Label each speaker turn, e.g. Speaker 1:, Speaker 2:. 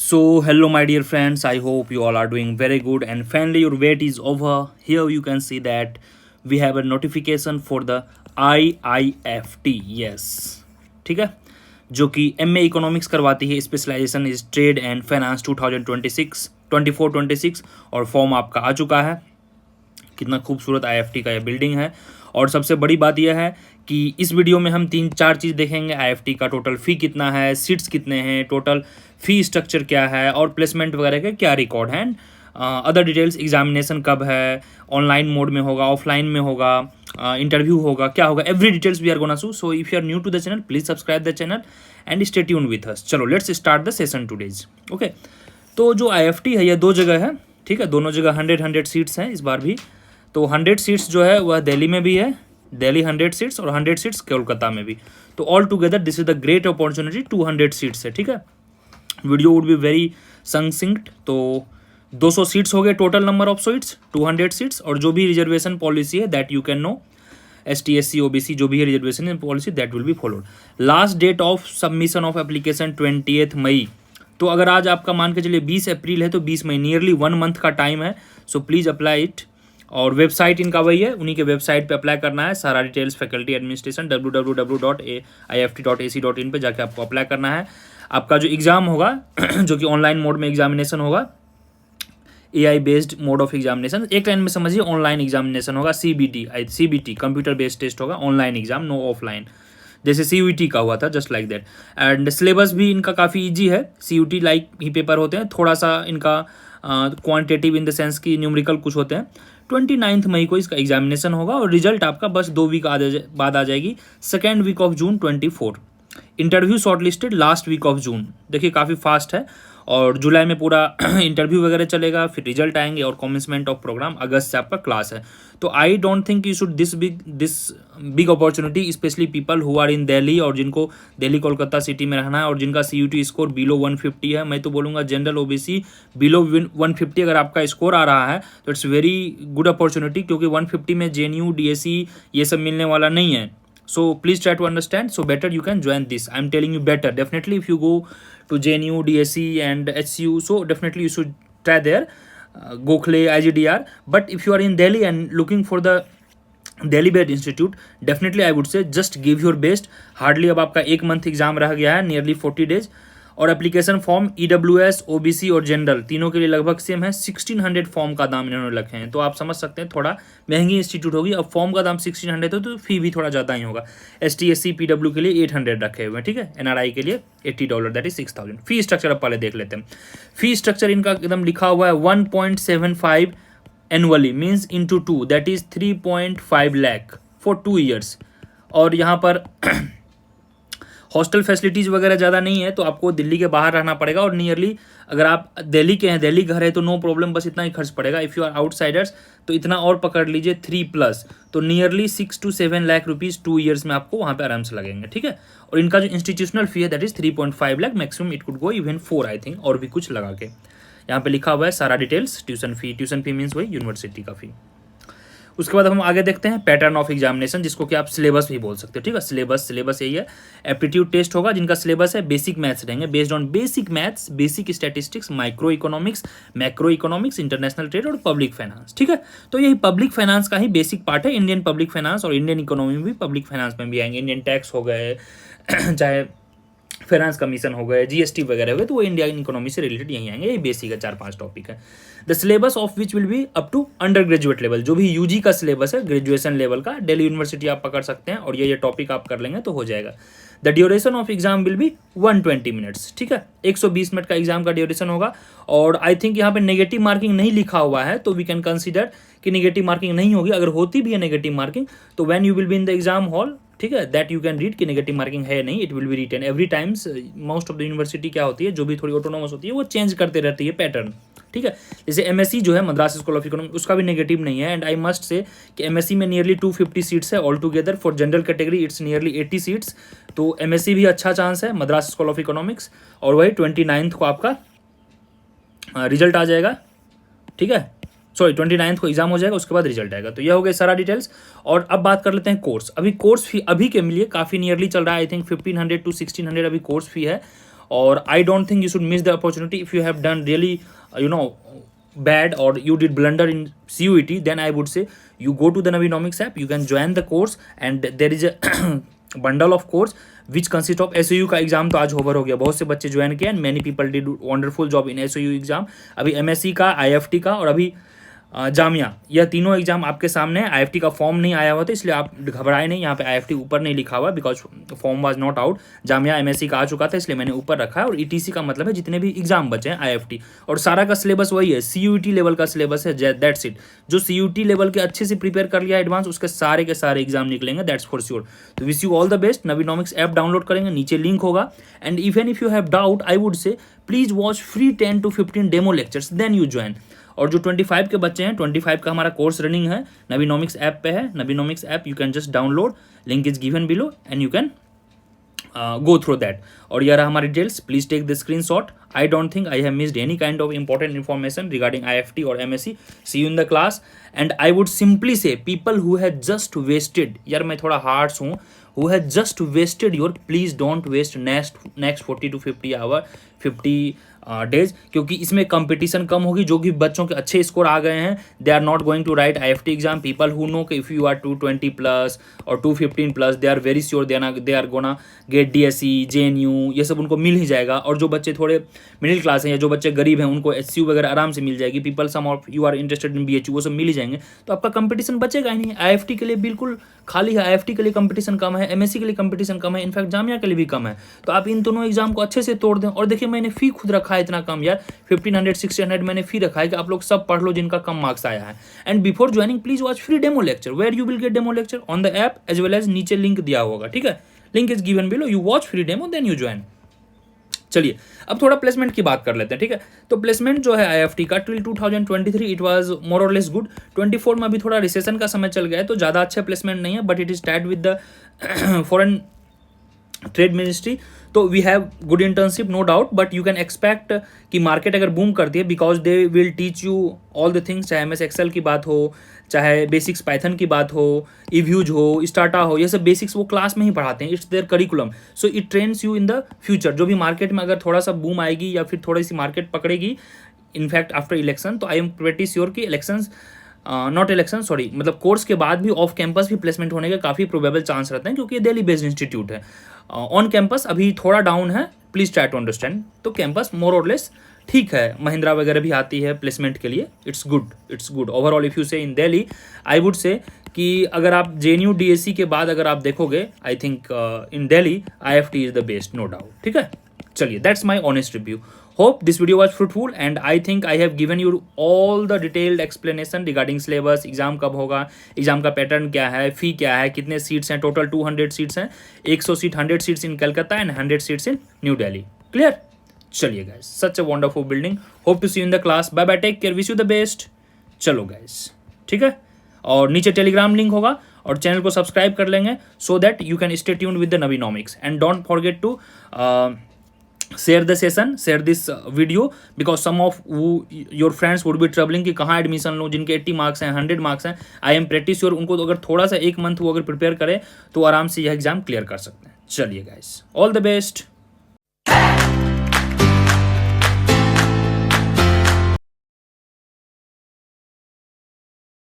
Speaker 1: So, hello, my dear friends. I hope you all are doing very good. And finally, your wait is over. Here, you can see that we have a notification for the IIFT. Yes, ठीक है, जो कि MA economics करवाती है, specialisation is trade and finance 2026 24-26 और form आपका आ चुका है। कितना खूबसूरत IIFT का यह बिल्डिंग है। और सबसे बड़ी बात यह है कि इस वीडियो में हम 3-4 चीज़ देखेंगे। IIFT का टोटल फ़ी कितना है, सीट्स कितने हैं, टोटल फ़ी स्ट्रक्चर क्या है और प्लेसमेंट वगैरह के क्या रिकॉर्ड हैं, अदर डिटेल्स, एग्जामिनेशन कब है, ऑनलाइन मोड में होगा, ऑफलाइन में होगा, इंटरव्यू होगा, क्या होगा, every details we are gonna sue. So if you are new to the channel, please subscribe the channel and stay tune with us. चलो let's start the session today's. Okay, तो जो IIFT है यह 2 जगह है, ठीक है, दोनों जगह 100 सीट्स हैं इस बार भी। तो 100 सीट्स जो है वह दिल्ली में भी है, दिल्ली 100 सीट्स और 100 सीट्स कोलकाता में भी। तो all together this is the great opportunity. 200 seats है, ठीक है। Video would be very succinct. तो 200 सीट्स हो गए total number of seats, 200 seats, और जो भी रिजर्वेशन पॉलिसी है that you can know, ST SC OBC जो भी है reservation policy that will be followed. Last date of submission of application 20 May. तो अगर आज आपका मान के चलिए 20 अप्रैल है तो 20 मई, नियरली 1 मंथ का टाइम है। So please apply it. और वेबसाइट इनका वही है, उन्हीं के वेबसाइट पे अप्लाई करना है। सारा डिटेल्स फैकल्टी एडमिनिस्ट्रेशन www.iift.ac.in पे जाके आपको अप्लाई करना है। आपका जो एग्ज़ाम होगा जो कि ऑनलाइन मोड में एग्जामिनेशन होगा, AI based mode of examination, एक लाइन में समझिए ऑनलाइन एग्जामिनेशन होगा। CBT कंप्यूटर बेस्ड टेस्ट होगा, ऑनलाइन एग्जाम, नो ऑफलाइन, जैसे CUT का हुआ था, just like that. And syllabus भी इनका काफ़ी ईजी है, CUT लाइक ही पेपर होते हैं, थोड़ा सा इनका क्वांटिटेटिव इन द सेंस की न्यूमेरिकल कुछ होते हैं। 29 मई को इसका एग्जामिनेशन होगा और रिजल्ट आपका बस 2 वीक बाद आ जाएगी, 2nd week of June 24। Interview shortlisted last week of June. देखिए काफ़ी फास्ट है। और जुलाई में पूरा इंटरव्यू वगैरह चलेगा, फिर रिजल्ट आएंगे और कमेंसमेंट ऑफ प्रोग्राम अगस्त से आपका क्लास है। तो I don't think you should this big opportunity, specially people who are in Delhi और जिनको दिल्ली कोलकाता सिटी में रहना है और जिनका CUT स्कोर बिलो 150 है। मैं तो बोलूँगा जनरल OBC बिलो 150 अगर आपका स्कोर आ रहा है तो इट्स वेरी गुड अपॉर्चुनिटी, क्योंकि 150 में JNU DSE ये सब मिलने वाला नहीं है। So please try to understand. So better you can join this. I'm telling you better. Definitely if you go to JNU, DSE and HCU, so definitely you should try there. Gokhale, IGDR. But if you are in Delhi and looking for the Delhi based institute, definitely I would say just give your best. Hardly अब आपका 1 month exam रह गया है, nearly 40 days. और application form EWS, OBC और general तीनों के लिए लगभग सेम है। 1600 फॉर्म का दाम इन्होंने रखे हैं, तो आप समझ सकते हैं थोड़ा महंगी इंस्टीट्यूट होगी। अब फॉर्म का दाम 1600 है तो फी भी थोड़ा ज़्यादा ही होगा। ST SC PW के लिए 800 रखे हुए हैं, ठीक है। NRI के लिए $80, दैट इज 6000। फी स्ट्रक्चर अब पहले देख लेते हैं। फी स्ट्रक्चर इनका एकदम लिखा हुआ है 1.75 annually, means into 2, that is 3.5 lakh for 2 years. और यहाँ पर हॉस्टल फैसिलिटीज़ वगैरह ज़्यादा नहीं है, तो आपको दिल्ली के बाहर रहना पड़ेगा। और नियरली अगर आप दिल्ली के हैं, दिल्ली घर है तो नो प्रॉब्लम, बस इतना ही खर्च पड़ेगा। इफ़ यू आर आउटसाइडर्स तो इतना और पकड़ लीजिए 3+, तो nearly 6 to 7 lakh rupees 2 years में आपको वहाँ पे आराम से लगेंगे, ठीक है। और इनका जो इंस्टीट्यूशनल फी है that is 3.5 lakh, maximum it could go even 4 I think, और भी कुछ लगा के। यहाँ पे लिखा हुआ है सारा डिटेल्स। ट्यूशन फी मीन्स वही यूनिवर्सिटी का फी। उसके बाद हम आगे देखते हैं पैटर्न ऑफ एग्जामिनेशन, जिसको कि आप सिलेबस भी बोल सकते हो, ठीक है। सिलेबस यही है। एप्टीट्यूड टेस्ट होगा जिनका सिलेबस है बेसिक मैथ्स रहेंगे, based on basic maths, basic statistics, micro economics, macro economics, international trade और पब्लिक फाइनेंस, ठीक है। तो यही पब्लिक फाइनेंस का ही बेसिक पार्ट है। इंडियन पब्लिक फाइनेंस और इंडियन इकोनॉमी भी पब्लिक फाइनेंस में भी आएंगे। इंडियन टैक्स हो गए चाहे फाइनेंस कमीशन हो गए, GST वगैरह हो गए, तो वो इंडियन इकोनॉमी से रिलेटेड यहीं आएंगे। ये बेसिक है, 4-5 टॉपिक है। The syllabus of which will be up to under graduate level, जो भी UG का सिलेबस है, ग्रेजुएशन लेवल का, दिल्ली यूनिवर्सिटी आप पकड़ सकते हैं और ये टॉपिक आप कर लेंगे तो हो जाएगा। The duration of exam will be 120 minutes, ठीक है। 120 मिनट का एग्जाम का ड्यूरेशन होगा। और आई थिंक यहाँ पे नेगेटिव मार्किंग नहीं लिखा हुआ है, तो वी कैन कंसिडर कि नेगेटिव मार्किंग नहीं होगी। अगर होती भी है नेगेटिव मार्किंग तो when you will be in the exam hall, ठीक है, दैट यू कैन रीड कि नेगेटिव मार्किंग है नहीं, it will be written every times. Most of the university क्या होती है, जो भी थोड़ी ऑटोनोमस होती है, वो चेंज करते रहती है पैटर्न, ठीक है। जैसे MSc जो है मद्रास स्कूल ऑफ इकोनॉमिक्स, उसका भी नेगेटिव नहीं है। एंड आई मस्ट से कि MSc में नियरली 250 सीट्स है all together. For general category it's nearly 80 seats. तो MSc भी अच्छा चांस है, मद्रास स्कूल ऑफ इकोनॉमिक्स। और वही 29 को आपका रिजल्ट आ जाएगा, ठीक है। सॉरी 29 को एग्जाम हो जाएगा, उसके बाद रिजल्ट आएगा। तो यह हो गया सारा डिटेल्स। और अब बात कर लेते हैं कोर्स। अभी कोर्स फी अभी के लिए काफ़ी नियरली चल रहा है, आई थिंक 1500 to 1600 अभी कोर्स फी है। और आई don't think you should miss the opportunity if you have done really bad or you did blunder in CUET, then I would say you go to the Navinomics app, you can join the course, and there is a bundle of course which consists of SAU का exam तो आज over हो गया, बहुत से बच्चे join किए and many people did wonderful job in SAU exam. अभी MSc का, IFT का और अभी जामिया, यह तीनों एग्जाम आपके सामने है। IFT का फॉर्म नहीं आया हुआ था इसलिए आप घबराए नहीं, यहाँ पे IFT ऊपर नहीं लिखा हुआ because form was not out. Jamia MSc का आ चुका था इसलिए मैंने ऊपर रखा है। और ETC का मतलब है जितने भी एग्जाम बचे हैं IFT, और सारा का सिलेबस वही है, CUET लेवल का सिलेबस है, दैट्स इट। जो CUET लेवल के अच्छे से प्रिपेयर कर लिया एडवांस, उसके सारे के सारे एग्जाम निकलेंगे, दैट्स फॉर श्योर। तो wish you all the best. Naveenomics app download करेंगे, नीचे लिंक होगा, and even if you have doubt I would say please watch free 10 to 15 demo lectures, then you join. और जो 25 के बच्चे हैं, 25 का हमारा कोर्स रनिंग है, नवीनॉमिक्स ऐप पे है। Naveenomics app you can just download, link is given below and you can go through that। और ये रहा हमारे details, please take the screenshot. I don't think I have missed any kind of important information regarding IFT or MSc। See you in the class। And I would simply say people who had just wasted, यार मैं थोड़ा harsh हूँ, who had just wasted your, please don't waste next 40 to 50 hour 50 days, क्योंकि इसमें competition कम होगी। जो भी बच्चों के अच्छे स्कोर आ गए हैं, they are not going to write IFT exam. People who know कि इफ यू आर 220 प्लस और 215 plus, they are very sure they are gonna get DSE, JNU, ये सब उनको मिल ही जाएगा। और जो बच्चे थोड़े मिडिल क्लास हैं या जो बच्चे गरीब हैं, उनको HCU वगैरह आराम से मिल जाएगी। People some of you are interested in BHU, वो सब मिल ही जाएंगे। तो आपका कंपटीशन बचेगा ही नहीं। IFT के लिए बिल्कुल खाली है, IFT के लिए कंपटीशन कम है, MSc के लिए कंपटीशन कम है, इनफैक्ट जामिया के लिए भी कम है। तो आप इन दोनों एग्जाम को अच्छे से तोड़ दें। और देखिए मैंने फी खुद रखा है इतना कम यार, 1500 1600 मैंने फी रखा है कि आप लोग सब पढ़ लो जिनका कम मार्क्स आया है। And before joining please watch free demo lecture, where you will get demo lecture on the app as well as नीचे लिंक दिया होगा, ठीक है, link is given below. You watch free demo then you join. चलिए अब थोड़ा placement की बात कर लेते हैं, ठीक है। तो प्लेसमेंट जो है IFT का टिल 2023 इट वाज मोर और लेस गुड। 24 में अभी थोड़ा रिसेशन का समय चल गया है तो ज़्यादा अच्छे प्लेसमेंट नहीं है, but it is tied with the foreign trade ministry. तो we have good internship no doubt, but you can expect कि मार्केट अगर बूम करती है, because they will teach you all the things, चाहे MS Excel की बात हो, चाहे बेसिक्स पाइथन की बात हो, EViews हो, स्टाटा हो, ये सब बेसिक्स वो क्लास में ही पढ़ाते हैं। It's their curriculum, so it trains you in the future. जो भी मार्केट में अगर थोड़ा सा बूम आएगी या फिर थोड़ी सी मार्केट पकड़ेगी इनफैक्ट आफ्टर इलेक्शन, तो आई एम प्रेटी श्योर कि इलेक्शंस नॉट इलेक्शन सॉरी मतलब कोर्स के बाद भी ऑफ कैंपस भी प्लेसमेंट होने के काफ़ी प्रोबेबल चांस रहते हैं, क्योंकि ये दिल्ली बेस्ड इंस्टीट्यूट है। ऑन कैंपस अभी थोड़ा डाउन है, प्लीज ट्राई टू अंडरस्टैंड। तो कैंपस मोर और लेस ठीक है, महिंद्रा वगैरह भी आती है प्लेसमेंट के लिए, it's good overall. If you से इन दिल्ली, आई वुड से कि अगर आप JNU DSE के बाद अगर आप देखोगे, I think in Delhi IFT is the best, no doubt, ठीक है। चलिए that's my honest review. Hope this video was fruitful and I think I have given you all the detailed explanation regarding syllabus, exam कब होगा, exam का pattern क्या है, फी क्या है, कितने सीट्स हैं, टोटल 200 सीट्स हैं, 100 seat 100 seats in Calcutta and 100 seats in New Delhi. Clear? चलिए guys, such a wonderful building. Hope to see you in the class. Bye bye, take care, wish you the best. चलो guys, ठीक है। और नीचे Telegram link होगा और channel को subscribe कर लेंगे so that you can stay tuned with the Naveenomics and don't forget to share the session, share this video, because some of your friends would be troubling कि कहाँ एडमिशन लूँ, जिनके 80 marks हैं, 100 मार्क्स हैं। I am pretty sure उनको तो अगर थोड़ा सा एक मंथ वो अगर प्रिपेयर करें तो आराम से यह एग्जाम क्लियर कर सकते हैं। चलिए गाइस, ऑल द बेस्ट।